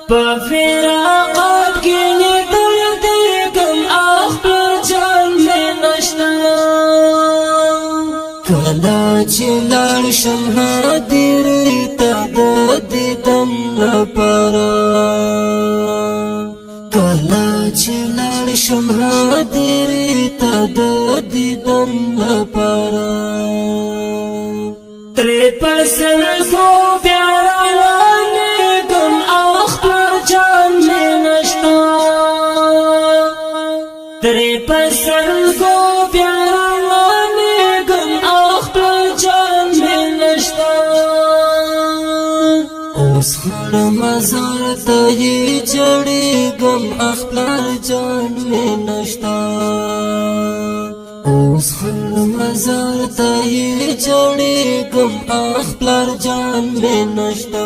فراقات کی نیدل دیگم اخبر جان میں نشتا کلا چلار شمها دیری تا دیدن لپارا کلا چلار شمها دیری تا دیدن لپارا تری پسر کو پیارا نیگم اخبر جان میں نشتا تری پسر کو پیارا نیگم اخبر جان میں نشتا اوس خړ مزار ته یې جړېږم اخبر جان میں نشتا اوس خړ مزار ته یې جړېږم اخبر جان میں نشتا